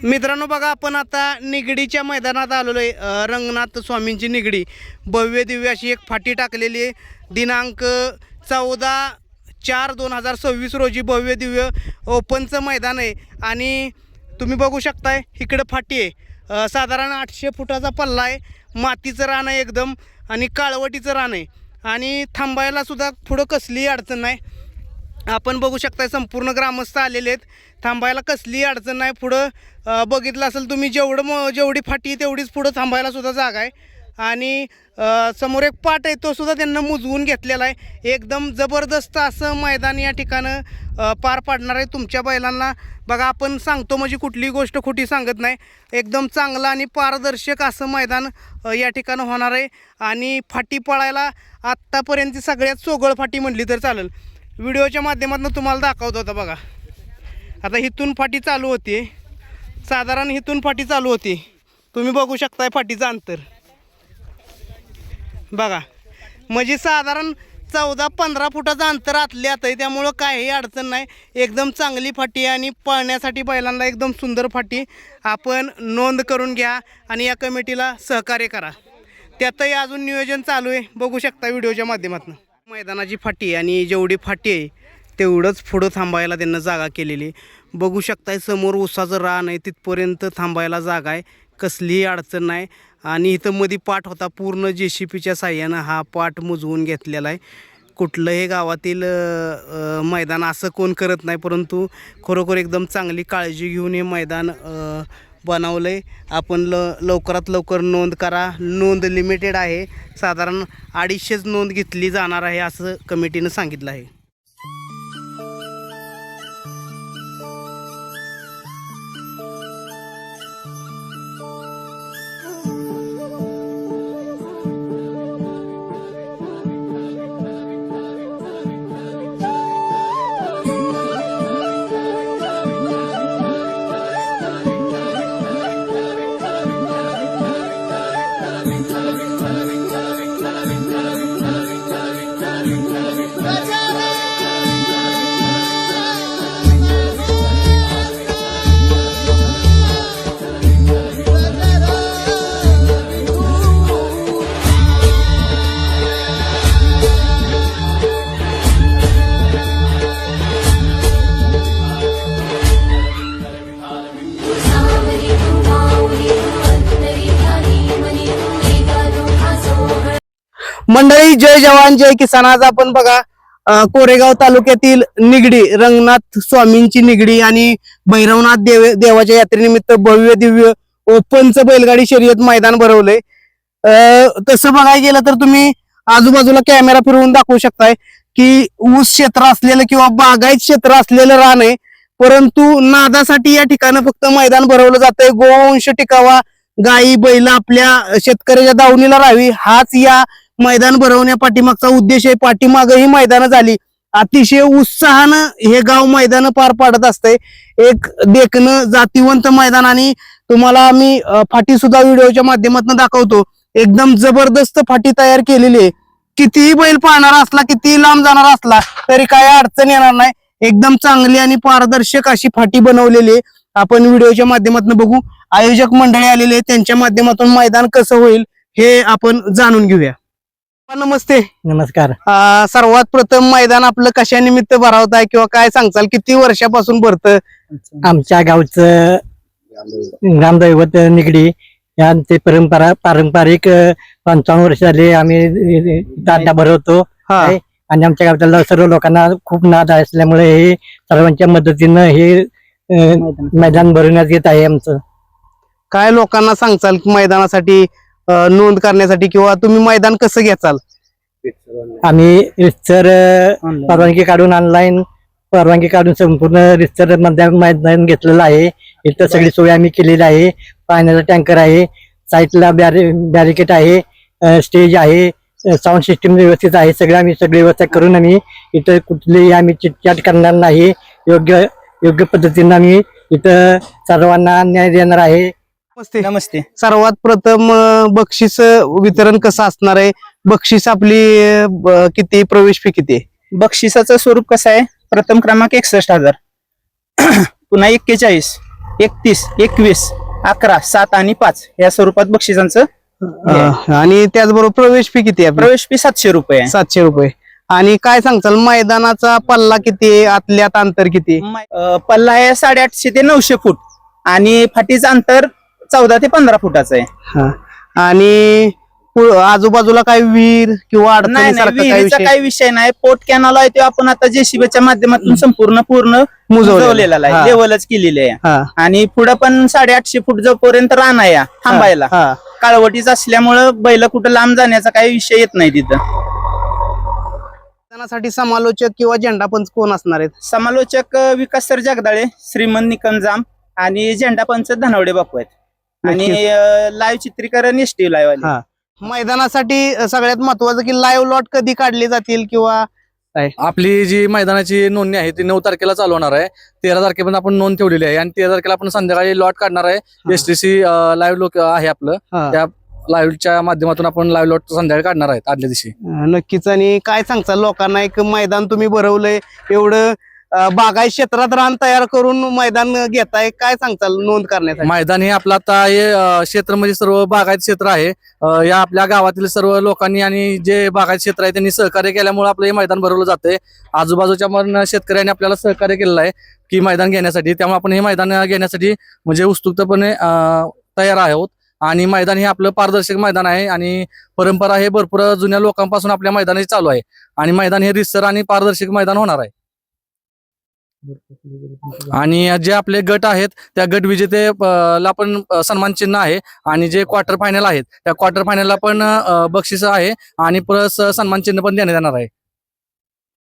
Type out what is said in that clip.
मित्रांनो बघा, आपण आता निगडीच्या मैदानात आलेलो आहे. रंगनाथ स्वामींची निगडी भव्य दिव्य अशी एक फाटी टाकलेली आहे. दिनांक 14/4/2026 रोजी भव्य दिव्य ओपनचं मैदान आहे. आणि तुम्ही बघू शकताय इकडं फाटी आहे. साधारण 800 फुटाचा पल्ला आहे. मातीचं रान आहे एकदम आणि काळवटीचं रान आहे. आणि थांबायला सुद्धा पुढं कसलीही अडचण नाही. आपण बघू शकताय संपूर्ण ग्रामस्थ आलेले आहेत. थांबायला कसलीही अडचण नाही. पुढं बघितलं असेल तुम्ही, जेवढी फाटी तेवढीच पुढं थांबायला सुद्धा जागा आहे. आणि समोर एक पाट आहे, तो सुद्धा त्यांना मुजवून घेतलेला आहे. एकदम जबरदस्त असं मैदान या ठिकाणं पार पाडणार आहे तुमच्या बैलांना. बघा, आपण सांगतो म्हणजे कुठलीही गोष्ट खोटी सांगत नाही. एकदम चांगलं आणि पारदर्शक असं मैदान या ठिकाणं होणार आहे. आणि फाटी पळायला आत्तापर्यंत सगळ्यात सोगळ फाटी म्हटली तर चालेल. व्हिडिओच्या माध्यमातून तुम्हाला दाखवत होता. बघा, आता इथून फाटी चालू होती, साधारण इथून फाटी चालू होती. तुम्ही बघू शकताय फाटीचं अंतर बघा, म्हणजे साधारण 14-15 फुटाचं अंतर आतल्यात आहे. त्यामुळं काहीही अडचण नाही. एकदम चांगली फाटी आणि पळण्यासाठी बैलांना एकदम सुंदर फाटी. आपण नोंद करून घ्या आणि या कमिटीला सहकार्य करा. त्यातही अजून नियोजन चालू आहे, बघू शकता व्हिडिओच्या माध्यमातून. मैदानाची फाटी आणि जेवढी फाटी आहे तेवढंच पुढं थांबायला त्यांना जागा केलेली. बघू शकताय समोर ऊसाचं रान आहे, तिथपर्यंत थांबायला जागा आहे, कसलीही अडचण नाही. आणि इथं मध्ये पाट होता, पूर्ण JCPच्या साह्यानं हा पाट मुजवून घेतलेला आहे. कुठलंही गावातील मैदान असं कोण करत नाही, परंतु खरोखर एकदम चांगली काळजी घेऊन हे मैदान बनवलं आहे. आपण लवकरात लवकर नोंद करा. नोंद लिमिटेड आहे, साधारण 250च नोंद घेतली जाणार आहे असं कमिटीनं सांगितलं आहे. मंडळी, जय जवान जय किसान. आज आपण बघा कोरेगाव तालुक्यातील निगडी रंगनाथ स्वामींची निगडी आणि भैरवनाथ देवाच्या यात्रेनिमित्त भव्य दिव्य ओपनचं बैलगाडी शर्यत मैदान भरवलंय. तसं बघायला गेलं तर तुम्ही आजूबाजूला कॅमेरा फिरवून दाखवू शकताय की ऊस क्षेत्र असलेलं किंवा बागायत क्षेत्र असलेलं रान आहे. परंतु नादासाठी या ठिकाणी फक्त मैदान भरवलं जातंय. गोवंश टिकावा, गायी बैल आपल्या शेतकऱ्याच्या दावणीला राहावी, हाच या मैदान भरवण्या पाठीमागचा उद्देश आहे. पाठीमाग ही मैदानं झाली. अतिशय उत्साहानं हे गाव मैदान पार पाडत असतंय. एक देखणं जातीवंत मैदान. आणि तुम्हाला मी फाटी सुद्धा व्हिडिओच्या माध्यमातून दाखवतो. एकदम जबरदस्त फाटी तयार केलेली आहे. कितीही बैल पाहणारा असला, कितीही लांब जाणारा असला तरी काही अडचण येणार नाही. एकदम चांगली आणि पारदर्शक अशी फाटी बनवलेली आहे. आपण व्हिडिओच्या माध्यमातून बघू. आयोजक मंडळी आलेले, त्यांच्या माध्यमातून मैदान कसं होईल हे आपण जाणून घेऊया. नमस्ते. नमस्कार. सर्वात प्रथम मैदान आपलं कशा निमित्त भरवताय किंवा काय सांगचाल? किती वर्षापासून भरतं? आमच्या गावचं ग्रामदैवत निगडी यांचे पारंपरिक 55 वर्ष झाले आम्ही अड्डा भरवतो. आणि आमच्या गावातल्या सर्व लोकांना खूप नाद असल्यामुळे हे सर्वांच्या मदतीनं हे मैदान भरवण्यात येत आहे. आमचं काय लोकांना सांगचाल मैदानासाठी नोंद करण्यासाठी, किंवा तुम्ही मैदान कसं घ्याचाल? आम्ही रितसर परवानगी काढून, ऑनलाईन परवानगी काढून संपूर्ण रितसर मैदान घेतलेलं आहे. इथं सगळी सोय आम्ही केलेली आहे. पाण्याचा टँकर आहे, साईडला बॅरिकेड आहे, स्टेज आहे, साऊंड सिस्टीम व्यवस्थित आहे. सगळी व्यवस्था करून आम्ही इथं कुठलीही आम्ही चिटचाट करणार नाही. योग्य पद्धतीनं आम्ही इथं सर्वांना न्याय देणार आहे. नमस्ते. सर्वात प्रथम बक्षीस वितरण कसं असणार आहे? बक्षीस आपली किती, प्रवेश फी किती आहे? बक्षिसाचं स्वरूप कसं आहे? प्रथम क्रमांक 61,000, पुन्हा 41, 31, 21, 11, 7 आणि 5 या स्वरूपात बक्षिसांचं आणि त्याचबरोबर प्रवेश फी किती आहे आपली? प्रवेश फी 700 रुपये आहे. 700 रुपये. आणि काय सांगताल मैदानाचा पल्ला किती आहे, आतल्यात अंतर किती? पल्ला आहे 850 ते 900 फूट आणि फाटीचं अंतर 14 ते 15 फुटाचं आहे. हा. आणि आजूबाजूला काय विहीर किंवा नाही नाही, अडचणीसारखं काय विहिरीचा विषय? काही विषय नाही. पोट कॅनल आहे तो आपण आता जेसीबीच्या माध्यमातून संपूर्ण मुजवलेला हा. आहे, लेवलच केलेली आहे. हा. आणि पुढे पण 850 फूट जोपर्यंत रान आहे थांबायला, हा. काळवटीच असल्यामुळं बैल कुठं लांब जाण्याचा काही विषय येत नाही तिथं. मैदानासाठी समालोचक किंवा झेंडापंच कोण असणार आहेत? समालोचक विकास सर जगदाळे, श्रीमंत निकंजाम आणि झेंडापंच धनावडे बापू आहेत. आणि लाईव्ह चित्रीकरण एसटी लाईव्ह. हा. मैदानासाठी सगळ्यात महत्वाचं की लाईव्ह लॉट कधी काढले जातील किंवा आपली जी मैदानाची नोंदणी आहे ती 9 तारखेला चालू होणार आहे. 13 तारखेपर्यंत आपण नोंद ठेवलेली आहे आणि 13 तारखेला आपण संध्याकाळी लॉट काढणार आहे. एसटीसी लाईव्ह लोक आहे आपलं, त्या लाईव्हच्या माध्यमातून आपण लाईव्ह लॉट संध्याकाळी काढणार आहेत आदल्या दिवशी. नक्कीच. आणि काय सांगता लोकांना, एक मैदान तुम्ही भरवलंय, एवढं बागायत क्षेत्रात रान तयार करून मैदान घेताय, काय सांगताल नोंद करण्यासाठी? मैदान हे आपलं आता हे क्षेत्र म्हणजे सर्व बागायत क्षेत्र आहे. या आपल्या गावातील सर्व लोकांनी आणि जे बागायत क्षेत्र आहे त्यांनी सहकार्य केल्यामुळे आपलं हे मैदान भरवलं जातंय. आजूबाजूच्या पण शेतकऱ्यांनी आपल्याला सहकार्य केलेलं आहे की मैदान घेण्यासाठी. त्यामुळे आपण हे मैदान घेण्यासाठी म्हणजे उत्सुकतेपणे तयार आहोत. आणि मैदान हे आपलं पारदर्शक मैदान आहे आणि परंपरा हे भरपूर जुन्या लोकांपासून आपल्या मैदानाची चालू आहे आणि मैदान हे रितसर आणि पारदर्शक मैदान होणार आहे. आणि जे आपले गट आहेत त्या गट विजेतेला पण सन्मान चिन्ह आहे आणि जे क्वार्टर फायनल आहेत त्या क्वार्टर फायनलला पण बक्षीस आहे आणि प्लस सन्मान चिन्ह पण देण्यात येणार आहे.